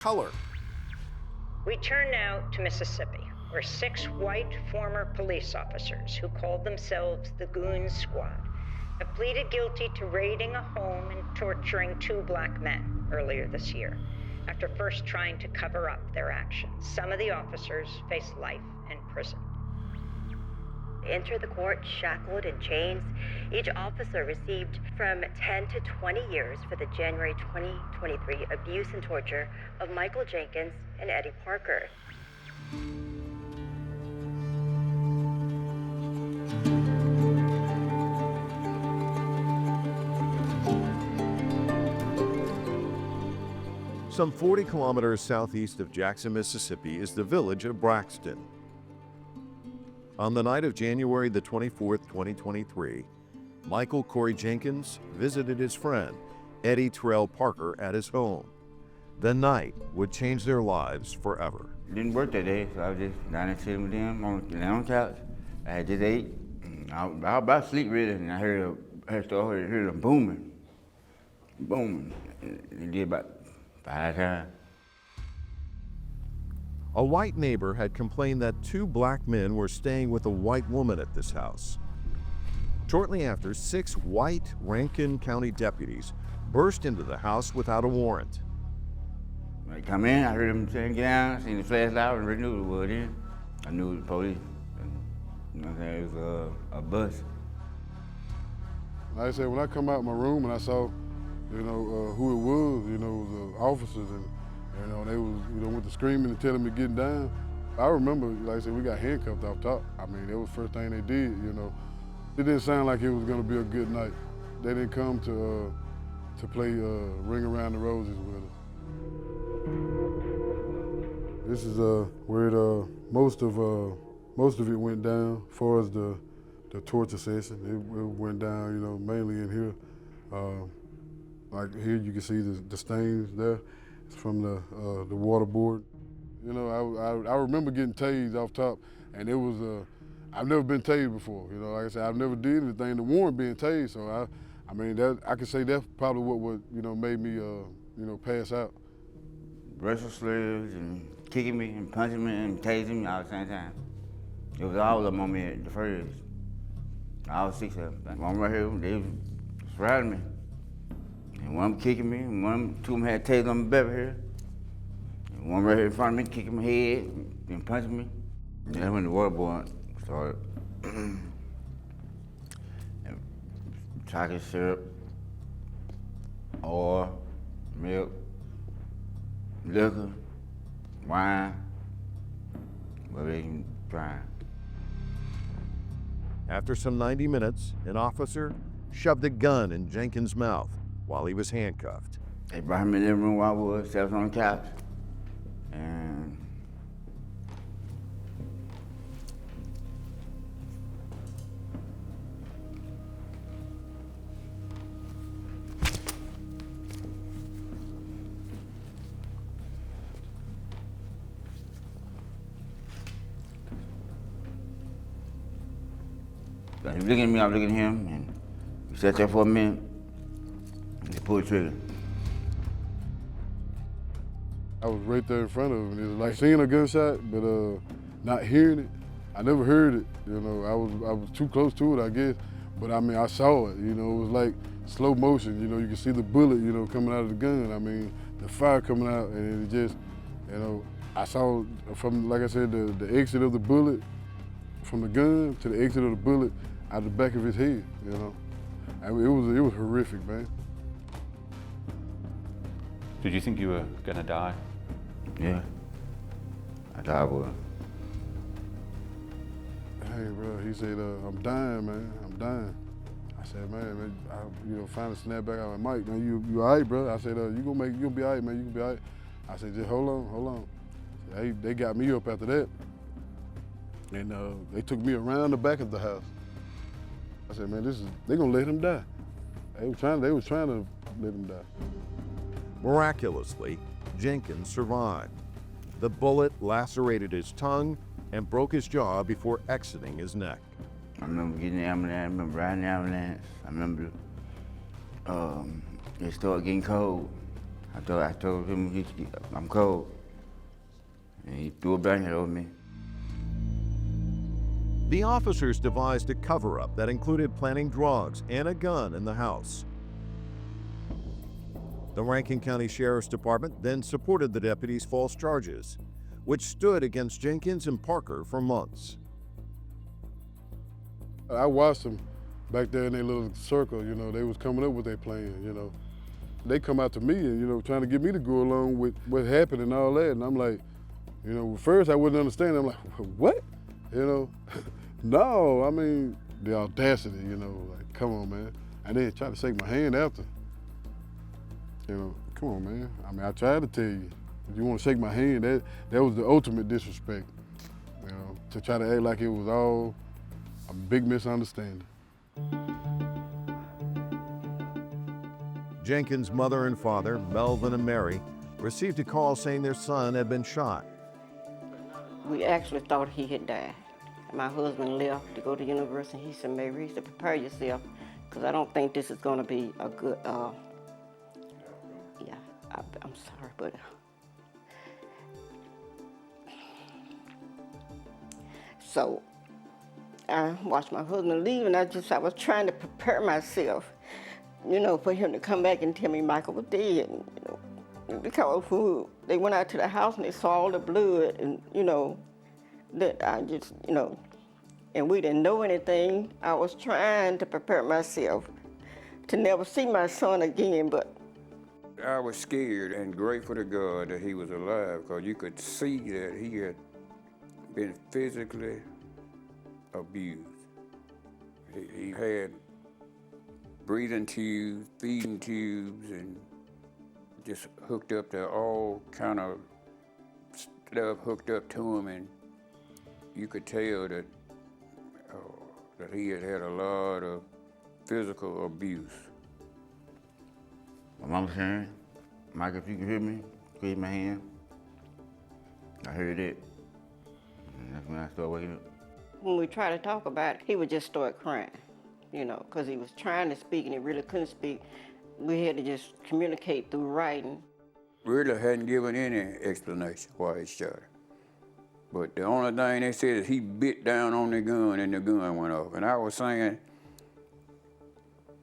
color. We turn now to Mississippi, where 6 white former police officers who called themselves the Goon Squad have pleaded guilty to raiding a home and torturing 2 black men earlier this year, after first trying to cover up their actions. Some of the officers face life in prison. Enter the court shackled in chains. Each officer received from 10 to 20 years for the January 2023 abuse and torture of Michael Jenkins and Eddie Parker. Some 40 kilometers southeast of Jackson, Mississippi is the village of Braxton. On the night of January the 24th, 2023, Michael Corey Jenkins visited his friend, Eddie Terrell Parker, at his home. The night would change their lives forever. Didn't work that day, so I was just down there chilling with them on the couch. I had just ate. I was about to sleep really, and I heard them booming. It did about 5 times. A white neighbor had complained that 2 black men were staying with a white woman at this house. Shortly after, 6 white Rankin County deputies burst into the house without a warrant. When they come in, I heard them saying, "Get down." I seen the flashlight and already knew it was then. I knew it was the police. You know what I'm saying? It was a bus. Like I said, when I come out my room and I saw, who it was, it was the officers, and they was, with the screaming and telling me to get down. I remember, like I said, we got handcuffed off top. I mean, that was the first thing they did, It didn't sound like it was gonna be a good night. They didn't come to play Ring Around the Roses with us. This is where most of it went down, as far as the torture session. It went down, mainly in here. Like here, you can see the stains there. It's from the waterboard. I remember getting tased off top, and it was I've never been tased before. Like I said, I've never did anything to warrant being tased. So I could say that's probably what made me pass out. Racial slurs and kicking me and punching me and tasing me all at the same time. It was all of them on me at the first. All 6 of them. One right here, they was surrounding me. And one kicking me, and 2 of them had tasers on my back here. And one right here in front of me, kicking my head and punching me. And that's when the waterboard started. And chocolate syrup, oil, milk, liquor, wine, whatever they can find. After some 90 minutes, an officer shoved a gun in Jenkins' mouth while he was handcuffed. They brought him in the room where I was, sat on the couch, and he was looking at me, I was looking at him, and we sat there for a minute, and they pulled the trigger. I was right there in front of him. It was like seeing a gunshot, but not hearing it. I never heard it. I was too close to it, I guess. But I saw it. It was like slow motion. You can see the bullet, coming out of the gun. The fire coming out, and it just, I saw from, like I said, the exit of the bullet from the gun to the exit of the bullet out the back of his head. It was horrific, man. Did you think you were gonna die? Yeah, I thought I would. Hey, bro, he said, I'm dying, man, I'm dying. I said, man, finally snapped back. I was like, Mike, man, you all right, bro? I said, you'll be all right, man, you gonna be all right. I said, just hold on. They got me up after that, and they took me around the back of the house. I said, man, they gonna let him die. They was trying to let him die. Miraculously, Jenkins survived. The bullet lacerated his tongue and broke his jaw before exiting his neck. I remember getting the ambulance, I remember riding the ambulance. I remember it started getting cold. I told him I'm cold, and he threw a blanket over me. The officers devised a cover-up that included planting drugs and a gun in the house. The Rankin County Sheriff's Department then supported the deputies' false charges, which stood against Jenkins and Parker for months. I watched them back there in their little circle, you know, they was coming up with their plan, you know. They come out to me and, you know, trying to get me to go along with what happened and all that. And I'm like, you know, first I wouldn't understand. I'm like, what? You know, no, I mean, the audacity, you know, like, come on, man. And then try to shake my hand after. You know, come on, man. I mean, I tried to tell you, if you want to shake my hand, that was the ultimate disrespect, you know, to try to act like it was all a big misunderstanding. Jenkins' mother and father, Melvin and Mary, received a call saying their son had been shot. We actually thought he had died. My husband left to go to university. He said, Mary, he said, prepare yourself, because I don't think this is going to be a good, yeah, I'm sorry, but so I watched my husband leave, and I was trying to prepare myself, you know, for him to come back and tell me Michael was dead, and, you know, because they went out to the house and they saw all the blood, and, you know, that I just, you know, and we didn't know anything. I was trying to prepare myself to never see my son again, but I was scared and grateful to God that he was alive, because you could see that he had been physically abused. He had breathing tubes, feeding tubes, and just hooked up to all kind of stuff hooked up to him, and you could tell that that he had had a lot of physical abuse. My mama saying, Mike, if you can hear me, raise my hand. I heard it, and that's when I started waking up. when we tried to talk about it, he would just start crying, you know, because he was trying to speak and he really couldn't speak. We had to just communicate through writing. Really hadn't given any explanation why he shot her. But the only thing they said is he bit down on the gun and the gun went off. And I was saying,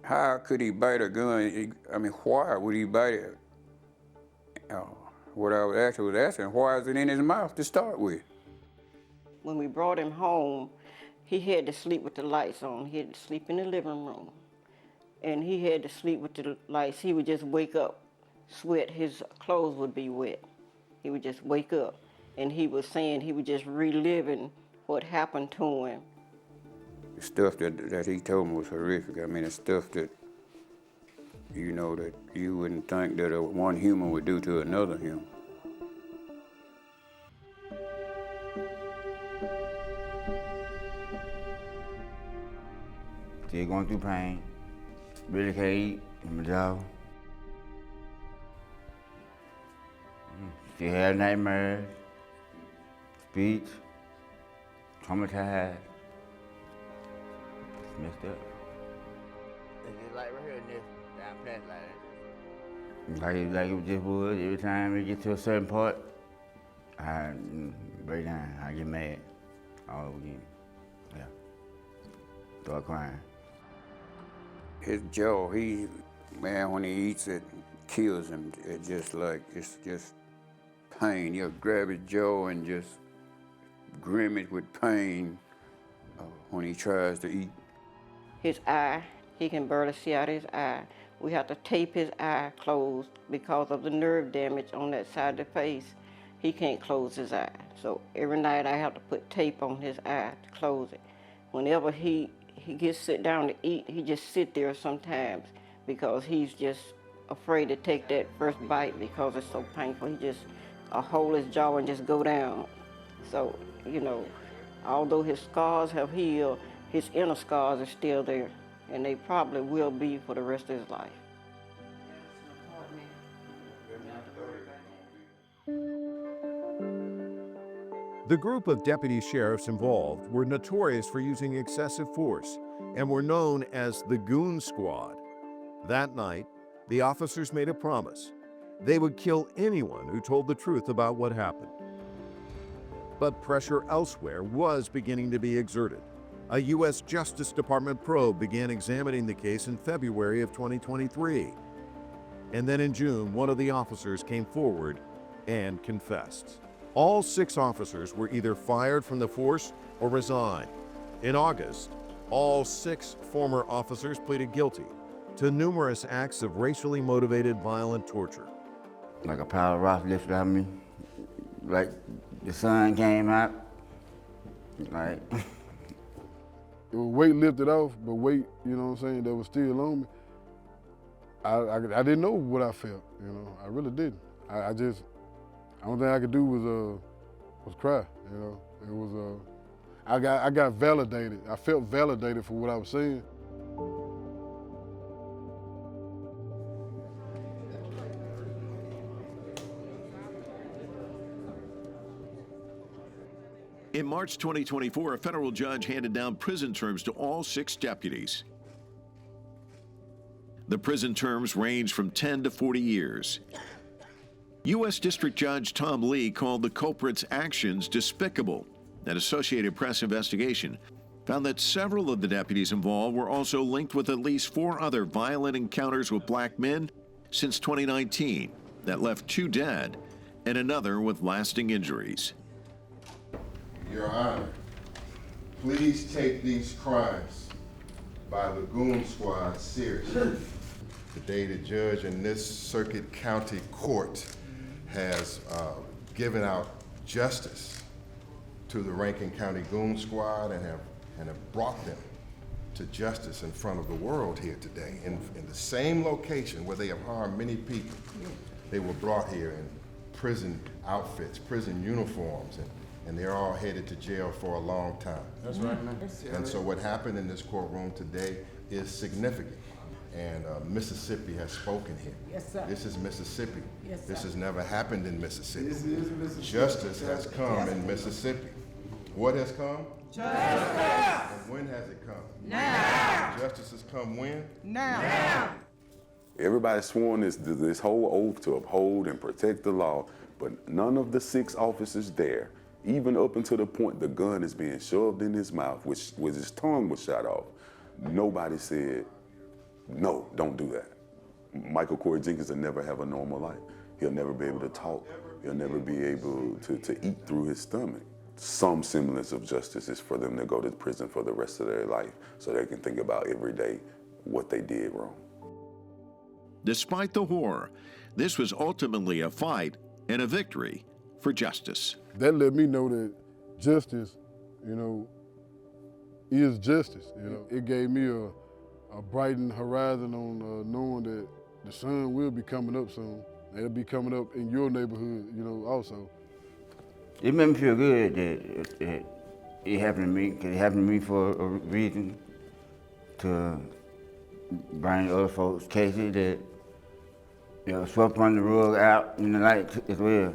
how could he bite a gun? I mean, why would he bite it? What I was actually asking, why is it in his mouth to start with? When we brought him home, he had to sleep with the lights on. He had to sleep in the living room. And he had to sleep with the lights. He would just wake up, sweat, his clothes would be wet. He would just wake up. And he was saying he was just reliving what happened to him. The stuff that he told me was horrific. I mean, the stuff that, you know, that you wouldn't think that one human would do to another human. Still going through pain. Really can't eat in my jaw. Still have nightmares. Speech. Traumatized. It's messed up. It's like right here in this down plant like it just would. Every time we get to a certain part, I break down. I get mad all over again. Yeah. Start crying. His jaw, man, when he eats it, kills him. It's just pain. He'll grab his jaw and just grimace with pain when he tries to eat. His eye, he can barely see out his eye. We have to tape his eye closed because of the nerve damage on that side of the face. He can't close his eye. So every night I have to put tape on his eye to close it. Whenever he gets sit down to eat, he just sit there sometimes because he's just afraid to take that first bite because it's so painful. He just hold his jaw and just go down. So, you know, although his scars have healed, his inner scars are still there, and they probably will be for the rest of his life. The group of deputy sheriffs involved were notorious for using excessive force and were known as the Goon Squad. That night, the officers made a promise. They would kill anyone who told the truth about what happened. But pressure elsewhere was beginning to be exerted. A U.S. Justice Department probe began examining the case in February of 2023. And then in June, one of the officers came forward and confessed. All 6 officers were either fired from the force or resigned. In August, all 6 former officers pleaded guilty to numerous acts of racially motivated violent torture. Like a pile of rocks lifted out of me, like the sun came out, like. It was weight lifted off, but weight, you know what I'm saying, that was still on me. I didn't know what I felt, you know, I really didn't. The only thing I could do was cry, you know. It was, I got validated. I felt validated for what I was saying. In March 2024, a federal judge handed down prison terms to all 6 deputies. The prison terms range from 10 to 40 years. U.S. District Judge Tom Lee called the culprits' actions despicable. An Associated Press investigation found that several of the deputies involved were also linked with at least 4 other violent encounters with black men since 2019 that left 2 dead and another with lasting injuries. Your Honor, please take these crimes by the Goon Squad seriously. Today, the judge in this Circuit County Court has given out justice to the Rankin County Goon Squad and have brought them to justice in front of the world here today. In the same location where they have harmed many people, they were brought here in prison outfits, prison uniforms, and they're all headed to jail for a long time. That's right, man. And so what happened in this courtroom today is significant. And Mississippi has spoken here. Yes, sir. This is Mississippi. Yes, sir. This has never happened in Mississippi. This is Mississippi. Justice has come in Mississippi. What has come? Justice. And when has it come? Now. Justice has come when? Now. Everybody's sworn this whole oath to uphold and protect the law, but none of the 6 officers there, even up until the point the gun is being shoved in his mouth, which his tongue was shot off, nobody said, no, don't do that. Michael Corey Jenkins will never have a normal life. He'll never be able to talk. He'll never be able to eat through his stomach. Some semblance of justice is for them to go to prison for the rest of their life so they can think about every day what they did wrong. Despite the horror, this was ultimately a fight and a victory for justice. That let me know that justice, you know, is justice. You know, it gave me a brightened horizon on knowing that the sun will be coming up soon. It'll be coming up in your neighborhood, you know, also. It made me feel good that it happened to me, because it happened to me for a reason, to bring other folks' cases that, you know, swept under the rug out in the night as well.